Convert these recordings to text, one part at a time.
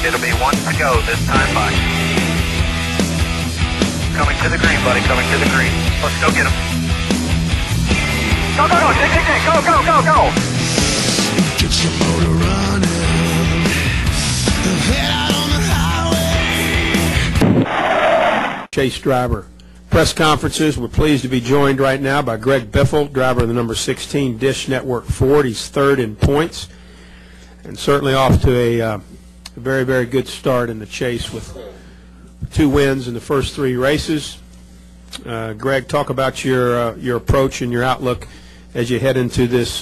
It'll be 1 to go this time by. Coming to the green, buddy, coming to the green. Let's go get him. Go, go, go, go, go, go, go. Get your motor running. Head out on the highway. Chase driver press conferences. We're pleased to be joined right now by Greg Biffle, driver of the number 16 Dish Network Ford. He's third in points and certainly off to a very, very good start in the chase with 2 wins in the first 3 races. Greg, talk about your approach and your outlook as you head into this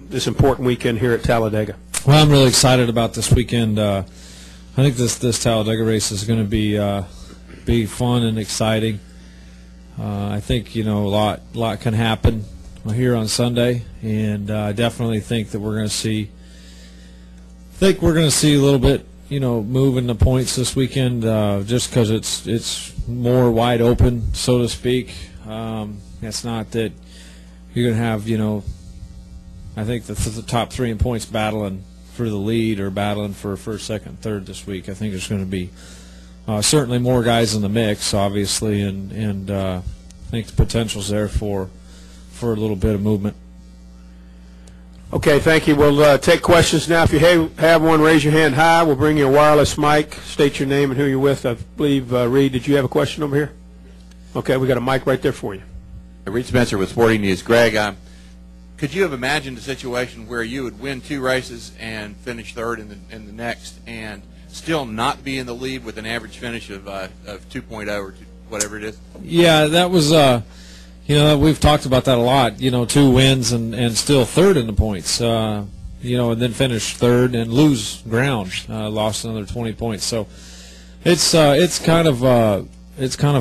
this important weekend here at Talladega. Well, I'm really excited about this weekend. I think this Talladega race is going to be fun and exciting. I think a lot can happen here on Sunday, and I definitely think that we're going to see. A little bit, moving the points this weekend, just because it's more wide open, so to speak. It's not that you're going to have, I think the top 3 in points battling for the lead or battling for first, second, third this week. I think there's going to be certainly more guys in the mix, obviously, and I think the potential's there for a little bit of movement. Okay, thank you. We'll take questions now. If you have one, raise your hand high. We'll bring you a wireless mic. State your name and who you're with. I believe, Reed, did you have a question over here? Okay, we got a mic right there for you. Reed Spencer with Sporting News. Greg, could you have imagined a situation where you would win 2 races and finish third in the next and still not be in the lead with an average finish of 2.0 or whatever it is? Yeah, that was we've talked about that a lot. 2 wins and still third in the points. And then finish third and lose ground, lost another 20 points. So it's kind of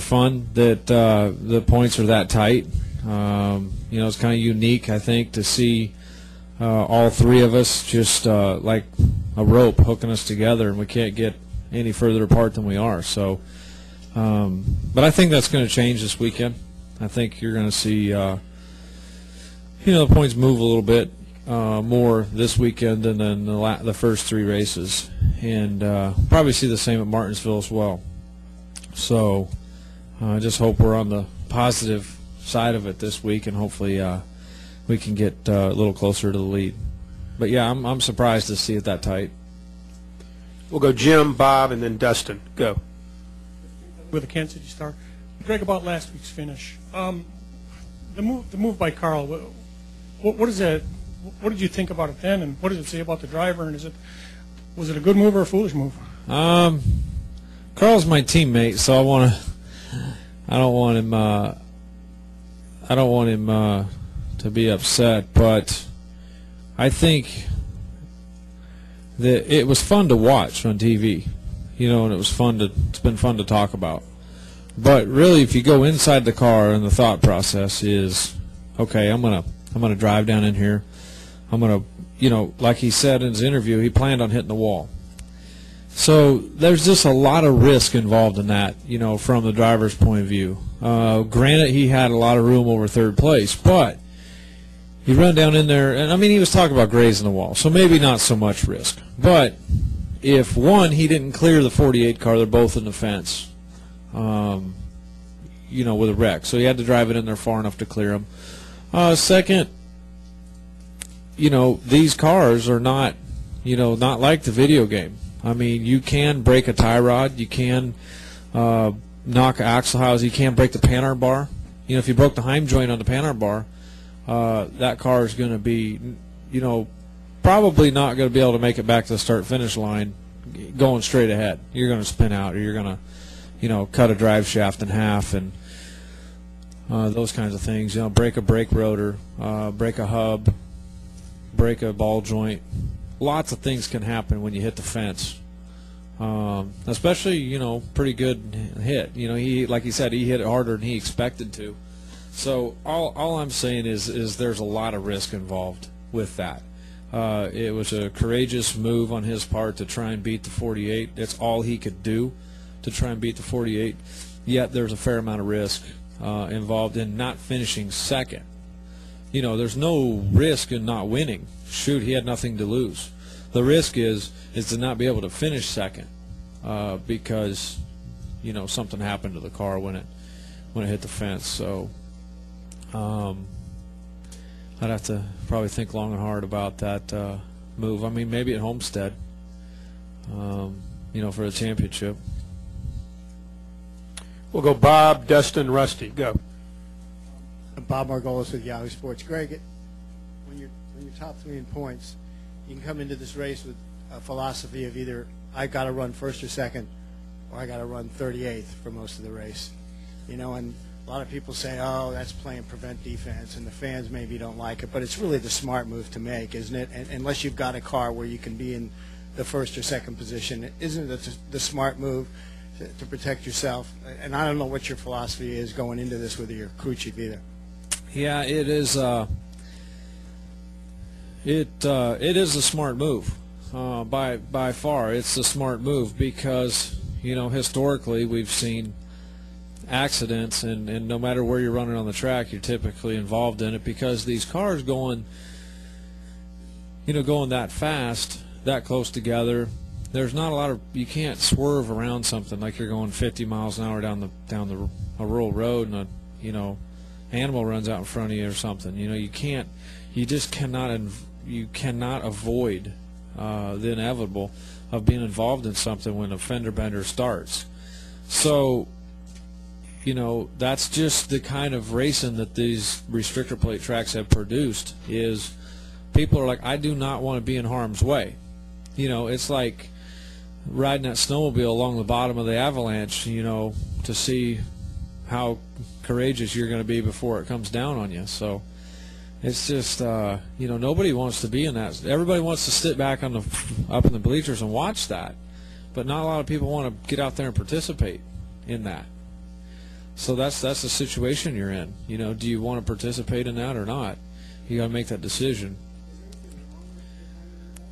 fun that the points are that tight. It's kind of unique, I think, to see all 3 of us just like a rope hooking us together, and we can't get any further apart than we are. So, but I think that's going to change this weekend. I think you're going to see, the points move a little bit more this weekend than the first 3 races, and probably see the same at Martinsville as well. So I just hope we're on the positive side of it this week, and hopefully we can get a little closer to the lead. But yeah, I'm surprised to see it that tight. We'll go Jim, Bob, and then Dustin. Go. With the Kansas City Star. Greg, about last week's finish, the move by Carl. What is that? What did you think about it then, and what does it say about the driver? And was it a good move or a foolish move? Carl's my teammate, so I don't want him to be upset, but I think that it was fun to watch on TV, and it's been fun to talk about. But really, if you go inside the car, and the thought process is, okay, I'm gonna drive down in here. I'm gonna, like he said in his interview, he planned on hitting the wall. So there's just a lot of risk involved in that, from the driver's point of view. Granted, he had a lot of room over third place, but he run down in there, and he was talking about grazing the wall, so maybe not so much risk. But if he didn't clear the 48 car, they're both in the fence. With a wreck, so he had to drive it in there far enough to clear them. Second, these cars are not like the video game. You can break a tie rod, you can knock axle house, you can break the panhard bar. If you broke the Heim joint on the panhard bar, that car is going to be, probably not going to be able to make it back to the start-finish line going straight ahead. You're going to spin out, or you're going to cut a drive shaft in half, and those kinds of things. Break a brake rotor, break a hub, break a ball joint. Lots of things can happen when you hit the fence. Especially, pretty good hit. He, like he said, he hit it harder than he expected to. So all I'm saying is there's a lot of risk involved with that. It was a courageous move on his part to try and beat the 48. That's all he could do, to try and beat the 48, yet there's a fair amount of risk involved in not finishing second. There's no risk in not winning. Shoot, he had nothing to lose. The risk is to not be able to finish second. because something happened to the car when it hit the fence. So I'd have to probably think long and hard about that move. I mean, maybe at Homestead, for the championship. We'll go Bob, Dustin, Rusty. Go. Bob Margolis with Yahoo Sports. Greg, when you're top 3 in points, you can come into this race with a philosophy of either I got to run first or second, or I got to run 38th for most of the race. And a lot of people say, oh, that's playing prevent defense, and the fans maybe don't like it, but it's really the smart move to make, isn't it? And unless you've got a car where you can be in the first or second position, isn't it the smart move to protect yourself? And I don't know what your philosophy is going into this with your crew chief either. Yeah, it is. It is a smart move. By far, it's a smart move because historically we've seen accidents, and no matter where you're running on the track, you're typically involved in it because these cars going that fast, that close together. There's not a lot of, you can't swerve around something like you're going 50 miles an hour down a rural road and a animal runs out in front of you or something. You just cannot avoid the inevitable of being involved in something when a fender bender starts. So that's just the kind of racing that these restrictor plate tracks have produced. Is people are like, I do not want to be in harm's way. It's like riding that snowmobile along the bottom of the avalanche, to see how courageous you're going to be before it comes down on you. So it's just, nobody wants to be in that. Everybody wants to sit back up in the bleachers and watch that, but not a lot of people want to get out there and participate in that. So that's the situation you're in. Do you want to participate in that or not? You got to make that decision.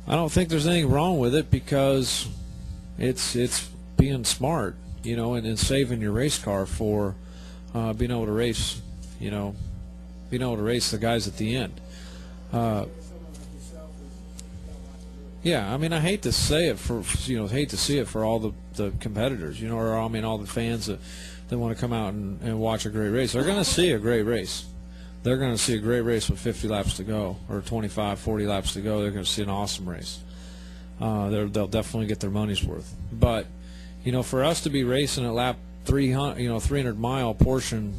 I don't think there's anything wrong with it because it's being smart, and saving your race car for being able to race, being able to race the guys at the end. Yeah, I mean, I hate to say it hate to see it for all the competitors, or all the fans that want to come out and watch a great race. They're going to see a great race. They're going to see a great race with 50 laps to go or 25, 40 laps to go. They're going to see an awesome race. They'll definitely get their money's worth. But, for us to be racing at lap 300-mile portion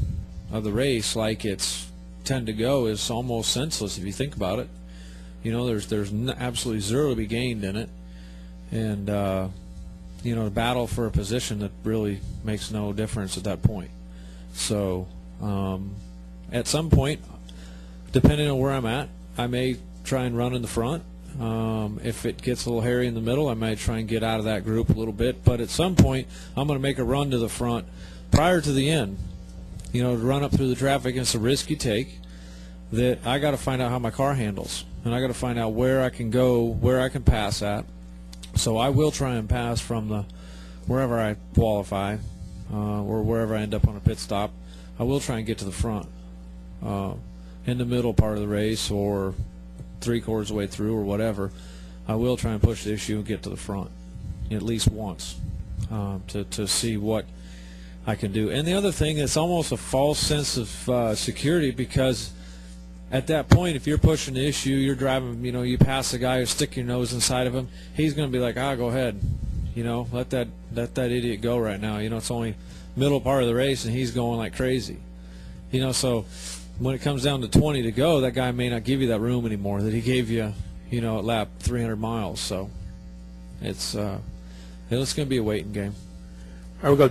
of the race like it's 10 to go is almost senseless if you think about it. There's absolutely zero to be gained in it. And, to battle for a position that really makes no difference at that point. So, at some point, depending on where I'm at, I may try and run in the front. If it gets a little hairy in the middle, I might try and get out of that group a little bit. But at some point, I'm going to make a run to the front prior to the end. To run up through the traffic, it's a risk you take that I got to find out how my car handles. And I got to find out where I can go, where I can pass at. So I will try and pass from wherever I qualify or wherever I end up on a pit stop. I will try and get to the front in the middle part of the race or 3/4 of the way through or whatever. I will try and push the issue and get to the front at least once to see what I can do. And the other thing, it's almost a false sense of security because at that point, if you're pushing the issue, you're driving, you pass a guy, you stick your nose inside of him, he's going to be like, go ahead, let that idiot go right now. It's only middle part of the race and he's going like crazy. So when it comes down to 20 to go, that guy may not give you that room anymore that he gave you, at lap 300 miles. So it's going to be a waiting game. All right, we'll go